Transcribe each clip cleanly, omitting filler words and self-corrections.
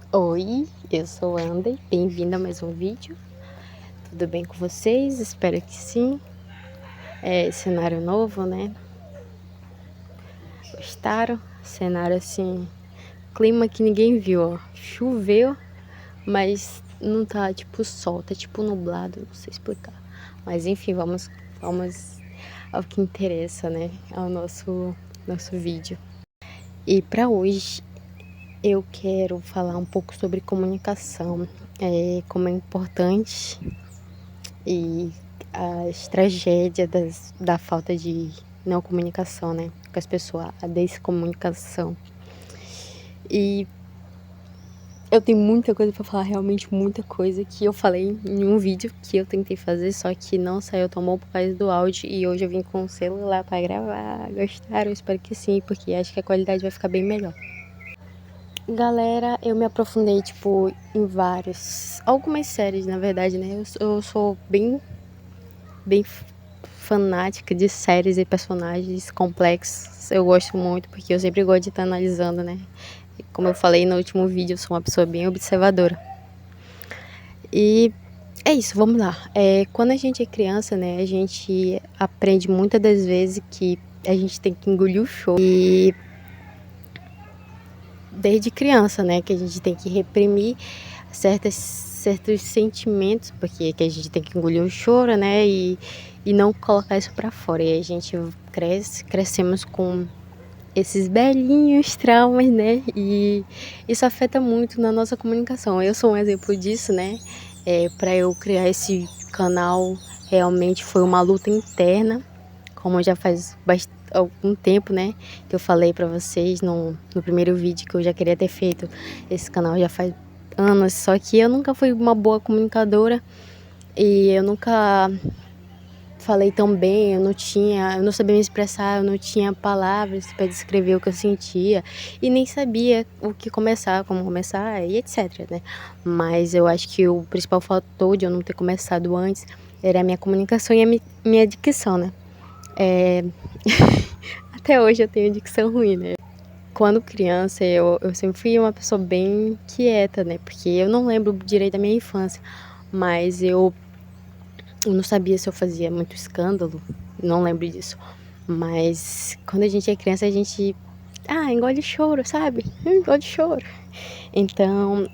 Oi, eu sou Ander, bem-vinda a mais um vídeo. Tudo bem com vocês? Espero que sim. Cenário novo, né? Gostaram? Cenário assim, clima que ninguém viu, ó. Choveu, mas não tá tipo sol, tá tipo nublado, não sei explicar. Mas enfim, vamos ao que interessa, né? Ao nosso vídeo. E para hoje eu quero falar um pouco sobre comunicação, como é importante e as tragédias da falta de não comunicação, né, com as pessoas, a descomunicação. E eu tenho muita coisa para falar, realmente muita coisa que eu falei em um vídeo que eu tentei fazer, só que não saiu tão bom por causa do áudio e hoje eu vim com o celular para gravar. Gostaram? Eu espero que sim, porque acho que a qualidade vai ficar bem melhor. Galera, eu me aprofundei, tipo, em algumas séries, na verdade, né? Eu sou bem fanática de séries e personagens complexos. Eu gosto muito, porque eu sempre gosto de estar analisando, né? Como eu falei no último vídeo, eu sou uma pessoa bem observadora. E é isso, vamos lá. Quando a gente é criança, né? A gente aprende muitas das vezes que a gente tem que engolir o choro. E desde criança, né? Que a gente tem que reprimir certos sentimentos, porque que a gente tem que engolir o choro, né? E não colocar isso pra fora. E a gente crescemos com esses belinhos traumas, né? E isso afeta muito na nossa comunicação. Eu sou um exemplo disso, né? Para eu criar esse canal, realmente foi uma luta interna, como já faz algum tempo, né? Que eu falei para vocês no primeiro vídeo que eu já queria ter feito esse canal já faz anos, só que eu nunca fui uma boa comunicadora e eu nunca falei tão bem, eu não sabia me expressar, eu não tinha palavras para descrever o que eu sentia e nem sabia o que começar, como começar e etc, né? Mas eu acho que o principal fator de eu não ter começado antes era a minha comunicação e a minha dicção, né? Até hoje eu tenho dicção ruim, né? Quando criança, eu sempre fui uma pessoa bem quieta, né? Porque eu não lembro direito da minha infância, mas eu não sabia se eu fazia muito escândalo, não lembro disso. Mas quando a gente é criança, a gente. Engole choro, sabe? Engole choro. Então,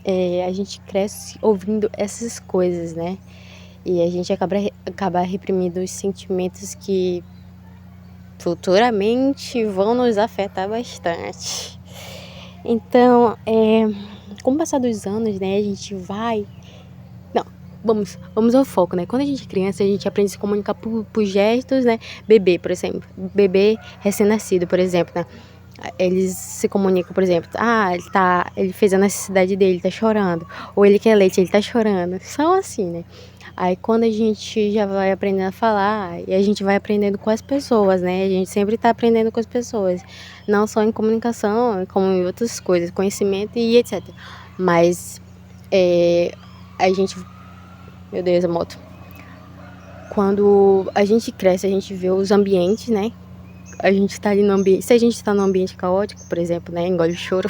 a gente cresce ouvindo essas coisas, né? E a gente acaba reprimindo os sentimentos que futuramente vão nos afetar bastante. Então, com o passar dos anos, né, a gente vai. Não, vamos ao foco, né? Quando a gente é criança, a gente aprende a se comunicar por gestos, né? Bebê, por exemplo. Bebê recém-nascido, por exemplo, né? Eles se comunicam, por exemplo, ele fez a necessidade dele, tá chorando. Ou ele quer leite, ele tá chorando. São assim, né? Aí quando a gente já vai aprendendo a falar, e a gente vai aprendendo com as pessoas, né? A gente sempre tá aprendendo com as pessoas. Não só em comunicação, como em outras coisas, conhecimento e etc. Mas a gente. Meu Deus, a moto. Quando a gente cresce, a gente vê os ambientes, né? A gente tá ali no ambiente. Se a gente tá num ambiente caótico, por exemplo, né? Engole o choro,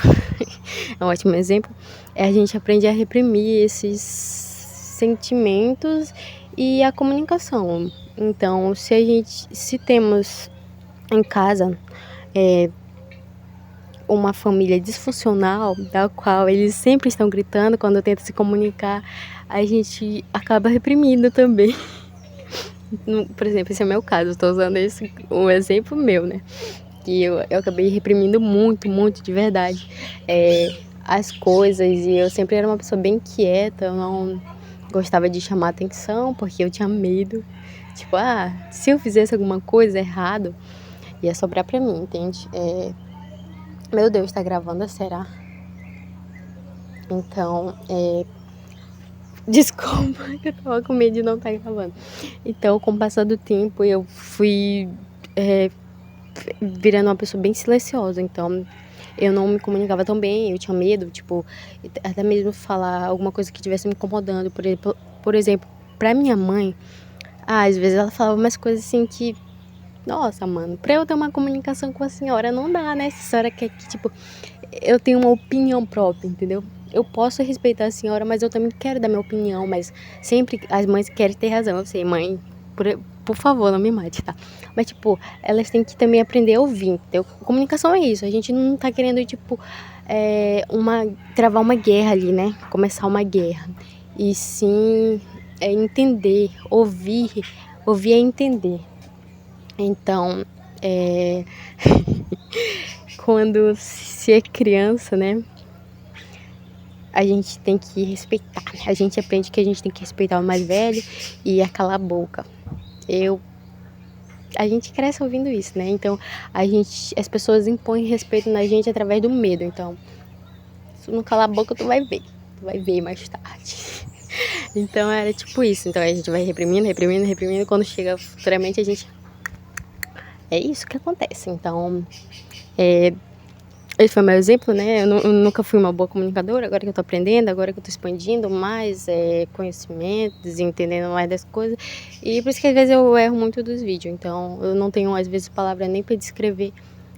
é um ótimo exemplo. A gente aprende a reprimir esses sentimentos e a comunicação. Então, se temos em casa uma família disfuncional, da qual eles sempre estão gritando quando tentam se comunicar, a gente acaba reprimindo também. Por exemplo, esse é o meu caso, eu tô usando um exemplo meu, né? Que eu acabei reprimindo muito, muito de verdade as coisas. E eu sempre era uma pessoa bem quieta, eu não gostava de chamar atenção porque eu tinha medo. Tipo, se eu fizesse alguma coisa errado, ia sobrar pra mim, entende? Meu Deus, tá gravando, será? Então, desculpa, eu tava com medo de não estar gravando. Então, com o passar do tempo, eu fui virando uma pessoa bem silenciosa. Então, eu não me comunicava tão bem, eu tinha medo, tipo, até mesmo falar alguma coisa que estivesse me incomodando. Por exemplo, pra minha mãe, às vezes ela falava umas coisas assim que, nossa, mano, pra eu ter uma comunicação com a senhora não dá, né? Se a senhora quer que, tipo, eu tenho uma opinião própria, entendeu? Eu posso respeitar a senhora, mas eu também quero dar minha opinião, mas sempre as mães querem ter razão. Eu sei, mãe, por favor, não me mate, tá? Mas, tipo, elas têm que também aprender a ouvir, entendeu? Comunicação é isso, a gente não tá querendo, tipo, travar uma guerra ali, né? Começar uma guerra. E sim, entender, ouvir é entender. Então, quando se é criança, né? A gente tem que respeitar, né? A gente aprende que a gente tem que respeitar o mais velho e calar a boca. A gente cresce ouvindo isso, né? Então, as pessoas impõem respeito na gente através do medo. Então, se tu não calar a boca, tu vai ver. Tu vai ver mais tarde. Então, era tipo isso. Então, a gente vai reprimindo, reprimindo, reprimindo. Quando chega futuramente, a gente... É isso que acontece. Então, esse foi meu exemplo, né? Eu nunca fui uma boa comunicadora, agora que eu tô aprendendo, agora que eu tô expandindo mais conhecimentos, entendendo mais das coisas. E por isso que às vezes eu erro muito dos vídeos. Então, eu não tenho, às vezes, palavra nem pra descrever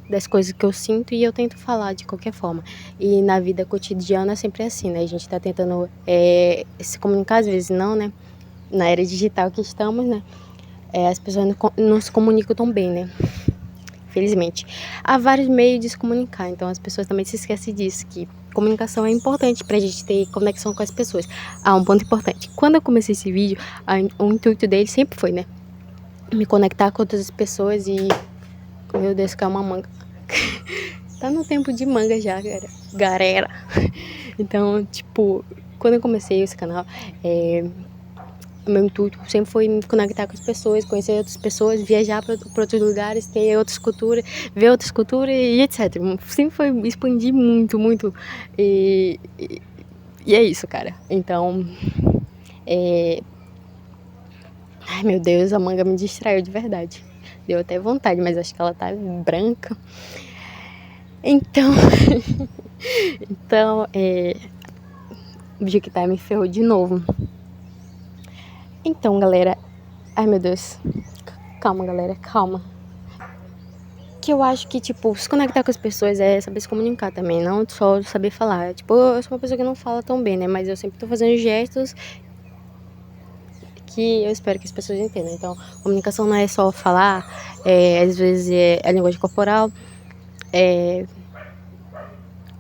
das coisas que eu sinto e eu tento falar de qualquer forma. E na vida cotidiana é sempre assim, né? A gente tá tentando se comunicar, às vezes não, né? Na era digital que estamos, né? As pessoas não se comunicam tão bem, né? Felizmente. Há vários meios de se comunicar, então as pessoas também se esquecem disso, que comunicação é importante pra gente ter conexão com as pessoas. Um ponto importante. Quando eu comecei esse vídeo, o intuito dele sempre foi, né? Me conectar com outras pessoas e... Meu Deus, que é uma manga. Tá no tempo de manga já, galera. Então, tipo, quando eu comecei esse canal, o meu intuito sempre foi me conectar com as pessoas, conhecer outras pessoas, viajar para outros lugares, ter outras culturas, ver outras culturas e etc. Sempre foi expandir muito, muito. E é isso, cara. Então, ai meu Deus, a manga me distraiu de verdade. Deu até vontade, mas acho que ela tá branca. Então, o vídeo que tá me ferrou de novo. Então, galera, ai meu Deus, calma, galera, calma. Que eu acho que, tipo, se conectar com as pessoas é saber se comunicar também, não só saber falar. Tipo, eu sou uma pessoa que não fala tão bem, né? Mas eu sempre tô fazendo gestos que eu espero que as pessoas entendam. Então, comunicação não é só falar, às vezes é a linguagem corporal,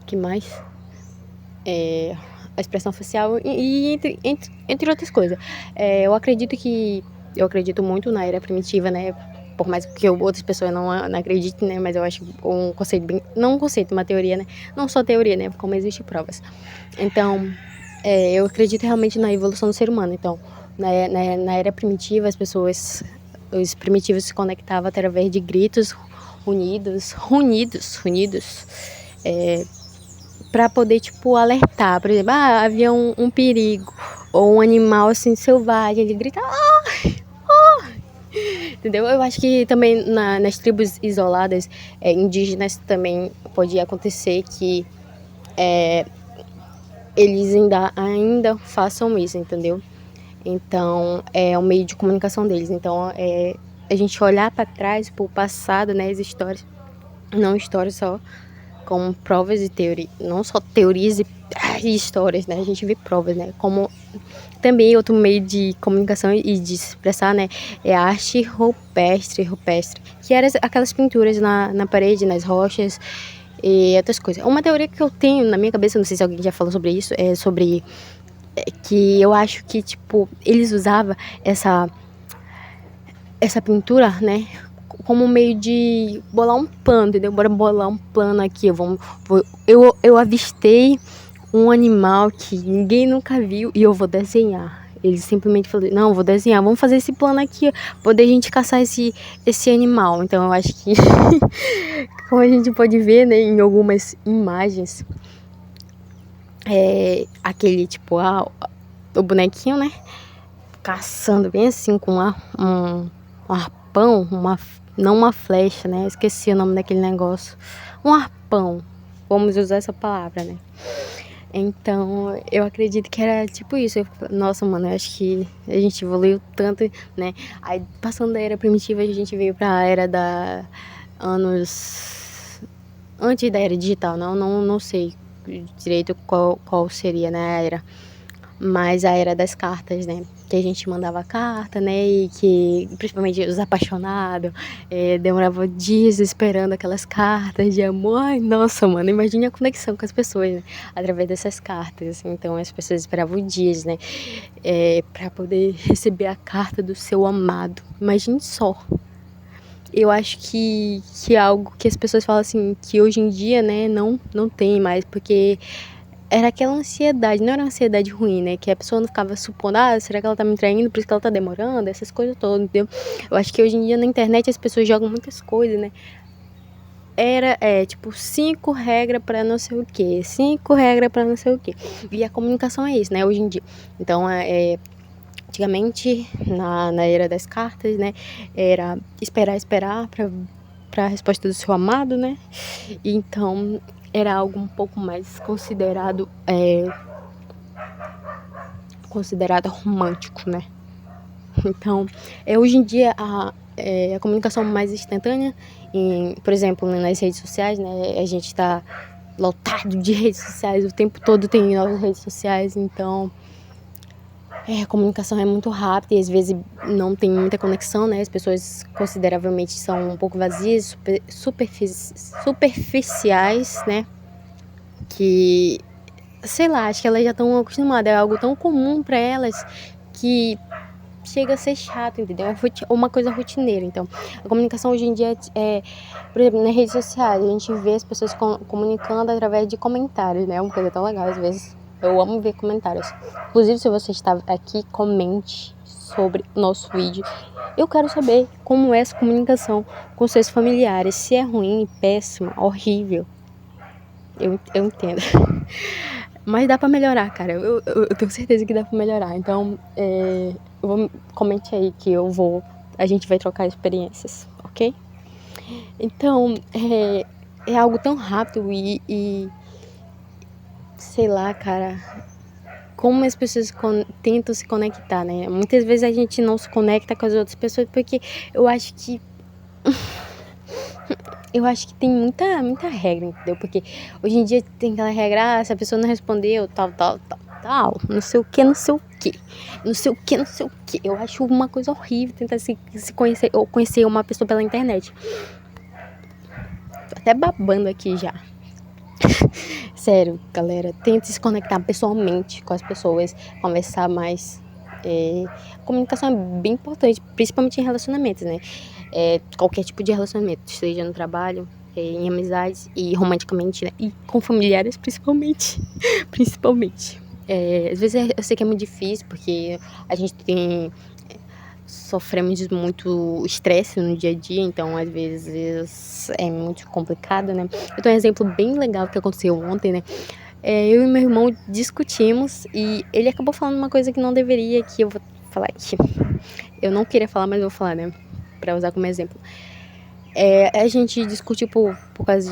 que mais? A expressão facial e entre outras coisas. Eu acredito muito na era primitiva, né? Por mais que outras pessoas não acreditem, né? Mas eu acho um conceito bem... Não um conceito, uma teoria, né? Não só teoria, né? Como existem provas. Então, eu acredito realmente na evolução do ser humano. Então, na era primitiva, os primitivos se conectavam através de gritos unidos, para poder, tipo, alertar. Por exemplo, havia um perigo, ou um animal, assim, selvagem, ele grita, entendeu? Eu acho que também nas tribos isoladas, indígenas, também podia acontecer que eles ainda façam isso, entendeu? Então, é um meio de comunicação deles. Então, a gente olhar para trás, pro passado, né, as histórias, não histórias só, como provas e teoria, não só teorias e histórias, né? A gente vê provas, né? Como também outro meio de comunicação e de se expressar, né? É a arte rupestre, que eram aquelas pinturas na parede, nas rochas e outras coisas. Uma teoria que eu tenho na minha cabeça, não sei se alguém já falou sobre isso, é sobre que eu acho que, tipo, eles usavam essa pintura, né, como meio de bolar um plano, entendeu? Bora bolar um plano aqui. Eu avistei um animal que ninguém nunca viu e eu vou desenhar. Ele simplesmente falou, não, vou desenhar, vamos fazer esse plano aqui, poder a gente caçar esse animal. Então eu acho que, como a gente pode ver, né, em algumas imagens, aquele tipo, o bonequinho, né, caçando bem assim com um arpão, não uma flecha, né? Esqueci o nome daquele negócio. Um arpão. Vamos usar essa palavra, né? Então, eu acredito que era tipo isso. Nossa, mano, eu acho que a gente evoluiu tanto, né? Aí, passando da era primitiva, a gente veio pra era da anos antes da era digital, não sei direito qual seria, né, a era, mas a era das cartas, né, que a gente mandava carta, né, e que principalmente os apaixonados demoravam dias esperando aquelas cartas de amor. Ai, nossa, mano, imagine a conexão com as pessoas, né, através dessas cartas. Então as pessoas esperavam dias, né, para poder receber a carta do seu amado. Imagine só. Eu acho que é algo que as pessoas falam assim, que hoje em dia, né, não tem mais, porque era aquela ansiedade, não era uma ansiedade ruim, né, que a pessoa não ficava supondo, será que ela tá me traindo, por isso que ela tá demorando, essas coisas todas, entendeu? Eu acho que hoje em dia na internet as pessoas jogam muitas coisas, né, tipo, 5 regras pra não sei o quê, 5 regras pra não sei o quê, e a comunicação é isso, né, hoje em dia. Então, antigamente, na era das cartas, né, era esperar pra resposta do seu amado, né, então era algo um pouco mais considerado romântico, né. Então, hoje em dia a comunicação mais instantânea, por exemplo, nas redes sociais, né, a gente tá lotado de redes sociais, o tempo todo tem novas redes sociais, então a comunicação é muito rápida e às vezes não tem muita conexão, né? As pessoas consideravelmente são um pouco vazias, superficiais, né? Que, sei lá, acho que elas já estão acostumadas, é algo tão comum para elas que chega a ser chato, entendeu? É uma coisa rotineira. Então, a comunicação hoje em dia por exemplo, nas redes sociais, a gente vê as pessoas comunicando através de comentários, né? É uma coisa tão legal, às vezes. Eu amo ver comentários. Inclusive, se você está aqui, comente sobre o nosso vídeo. Eu quero saber como é essa comunicação com seus familiares. Se é ruim, péssima, horrível. Eu entendo. Mas dá pra melhorar, cara. Eu tenho certeza que dá pra melhorar. Então, comente aí que a gente vai trocar experiências, ok? Então, é algo tão rápido e sei lá, cara, como as pessoas tentam se conectar, né? Muitas vezes a gente não se conecta com as outras pessoas porque eu acho que tem muita regra, entendeu? Porque hoje em dia tem aquela regra, se a pessoa não respondeu, tal, não sei o que, não sei o que, não sei o que, não sei o que. Eu acho uma coisa horrível tentar se conhecer ou conhecer uma pessoa pela internet. Tô até babando aqui já. Sério, galera, tente se conectar pessoalmente com as pessoas, conversar mais. Comunicação é bem importante, principalmente em relacionamentos, né? Qualquer tipo de relacionamento, seja no trabalho, em amizades e romanticamente, né? E com familiares, principalmente. Principalmente. Às vezes eu sei que é muito difícil, porque a gente sofremos de muito estresse no dia a dia, então às vezes é muito complicado, né? Eu tenho um exemplo bem legal que aconteceu ontem, né? Eu e meu irmão discutimos e ele acabou falando uma coisa que não deveria, que eu vou falar aqui. Eu não queria falar, mas eu vou falar, né? Pra usar como exemplo. A gente discutiu por causa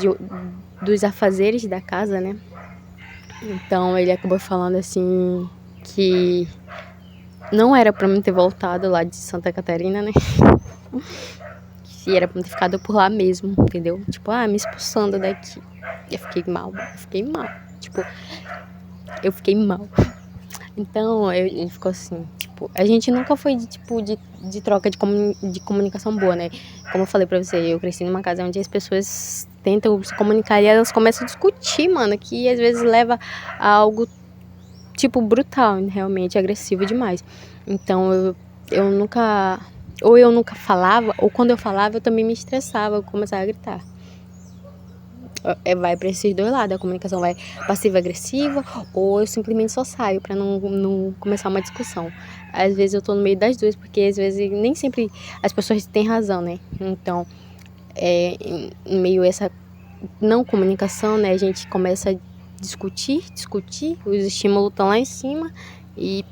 dos afazeres da casa, né? Então ele acabou falando assim que não era pra mim ter voltado lá de Santa Catarina, né? Que era pra mim ter ficado por lá mesmo, entendeu? Tipo, me expulsando daqui. Eu fiquei mal. Tipo, eu fiquei mal. Então, ele ficou assim, tipo, a gente nunca foi de troca de comunicação boa, né? Como eu falei pra você, eu cresci numa casa onde as pessoas tentam se comunicar e elas começam a discutir, mano, que às vezes leva a algo, tipo, brutal, realmente agressivo demais. Então, eu nunca falava, ou quando eu falava, eu também me estressava, eu começava a gritar. Vai para esses dois lados, a comunicação vai passiva-agressiva ou eu simplesmente só saio para não começar uma discussão. Às vezes eu tô no meio das duas, porque às vezes nem sempre as pessoas têm razão, né? Então, em meio a essa não comunicação, né, a gente começa a discutir, os estímulos estão lá em cima e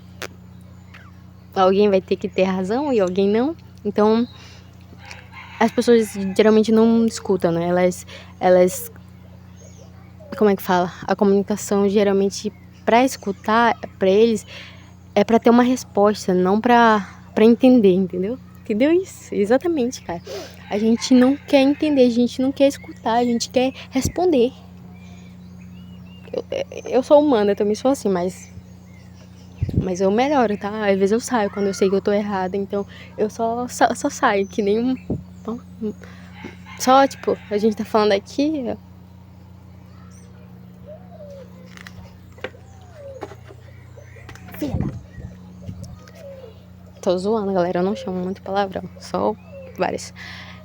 alguém vai ter que ter razão e alguém não. Então, as pessoas geralmente não escutam, né? Elas como é que fala? A comunicação geralmente para escutar, para eles, é para ter uma resposta, não para entender, entendeu? entendeu isso? Exatamente, cara. A gente não quer entender, a gente não quer escutar, a gente quer responder. Eu sou humana, eu também sou assim, mas eu melhoro, tá? Às vezes eu saio quando eu sei que eu tô errada, então eu só saio, que nem só, tipo, a gente tá falando aqui. Filha da... Tô zoando, galera, eu não chamo muito palavrão, só várias.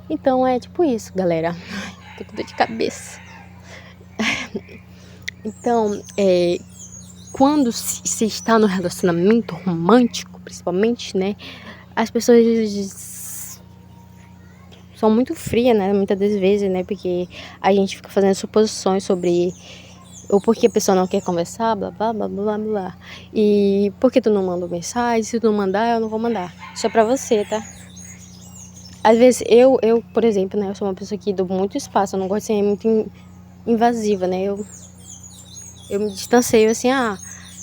Então é tipo isso, galera. Ai, tô com dor de cabeça. Então, quando se está no relacionamento romântico, principalmente, né? As pessoas são muito frias, né? Muitas das vezes, né? Porque a gente fica fazendo suposições sobre o porquê a pessoa não quer conversar, blá, blá, blá, blá, blá. E por que tu não mandou mensagem? Se tu não mandar, eu não vou mandar. Isso é pra você, tá? Às vezes, eu por exemplo, né? Eu sou uma pessoa que dou muito espaço. Eu não gosto de ser muito invasiva, né? Eu me distanceio assim,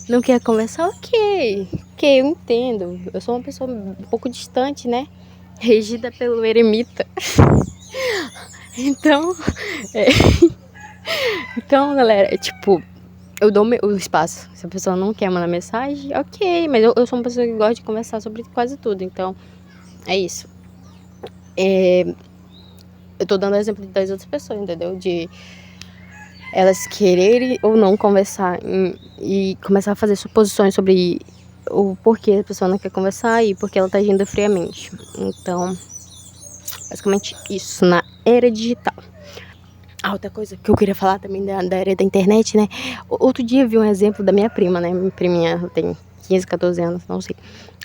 não quer conversar? Ok, eu entendo. Eu sou uma pessoa um pouco distante, né? Regida pelo eremita. Então, é... então, galera, tipo, eu dou o espaço. Se a pessoa não quer mandar mensagem, ok. Mas eu sou uma pessoa que gosta de conversar sobre quase tudo. Então, é isso. Eu tô dando exemplo das outras pessoas, entendeu? De elas quererem ou não conversar e começar a fazer suposições sobre o porquê a pessoa não quer conversar e porque ela tá agindo friamente. Então, basicamente isso na era digital. Outra coisa que eu queria falar também da era da internet, né? Outro dia eu vi um exemplo da minha prima, né? Minha priminha tem 15, 14 anos, não sei.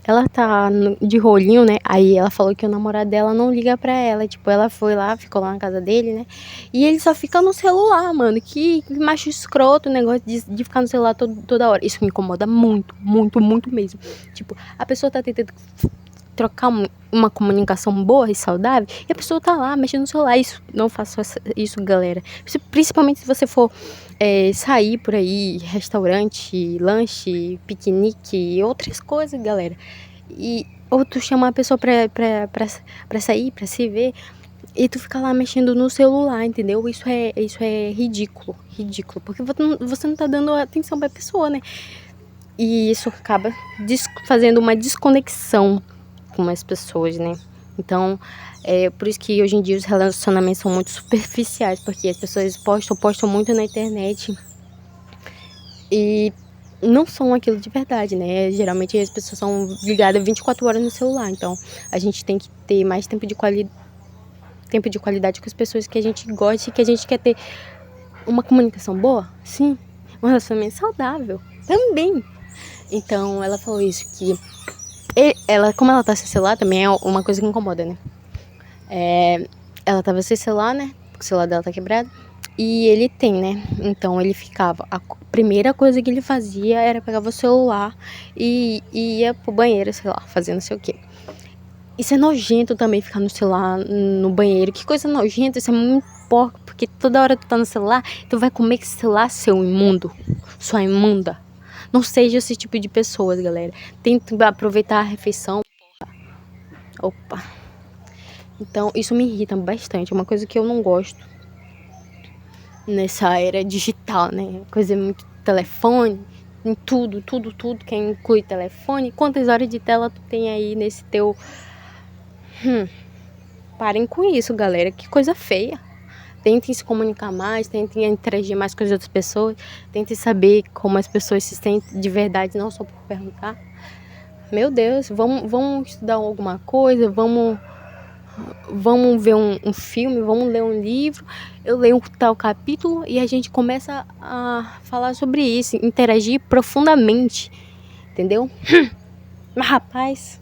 Ela tá de rolinho, né? Aí ela falou que o namorado dela não liga pra ela. Tipo, ela foi lá, ficou lá na casa dele, né? E ele só fica no celular, mano. Que macho escroto o negócio de ficar no celular toda hora. Isso me incomoda muito, muito, muito mesmo. Tipo, a pessoa tá tentando trocar uma comunicação boa e saudável e a pessoa tá lá mexendo no celular. Isso, não faça isso, galera. Principalmente se você for sair por aí, restaurante, lanche, piquenique e outras coisas, galera. Ou tu chamar a pessoa pra sair, pra se ver, e tu fica lá mexendo no celular, entendeu? Isso é ridículo, ridículo. Porque você não tá dando atenção pra pessoa, né? E isso acaba fazendo uma desconexão com as pessoas, né? Então, por isso que hoje em dia os relacionamentos são muito superficiais, porque as pessoas postam muito na internet e não são aquilo de verdade, né? Geralmente as pessoas são ligadas 24 horas no celular, então a gente tem que ter mais tempo de qualidade com as pessoas que a gente gosta e que a gente quer ter uma comunicação boa, sim, um relacionamento saudável também. Então ela falou isso, que ela, como ela tá sem celular, também é uma coisa que incomoda, né? Ela tava sem celular, né? Porque o celular dela tá quebrado. E ele tem, né? Então ele ficava. A primeira coisa que ele fazia era pegar o celular e ia pro banheiro, sei lá, fazendo não sei o quê. Isso é nojento também, ficar no celular no banheiro. Que coisa nojenta, isso é muito porco, porque toda hora tu tá no celular, tu vai comer com esse celular, seu imundo, sua imunda. Não seja esse tipo de pessoas, galera. Tente aproveitar a refeição. Opa. Então, isso me irrita bastante. É uma coisa que eu não gosto nessa era digital, né? Coisa muito telefone, em tudo que inclui telefone. Quantas horas de tela tu tem aí nesse teu... Parem com isso, galera. Que coisa feia. Tentem se comunicar mais, tentem interagir mais com as outras pessoas, tentem saber como as pessoas se sentem de verdade, não só por perguntar. Meu Deus, vamos estudar alguma coisa, vamos ver um filme, vamos ler um livro, eu leio um tal capítulo e a gente começa a falar sobre isso, interagir profundamente, entendeu? Mas rapaz,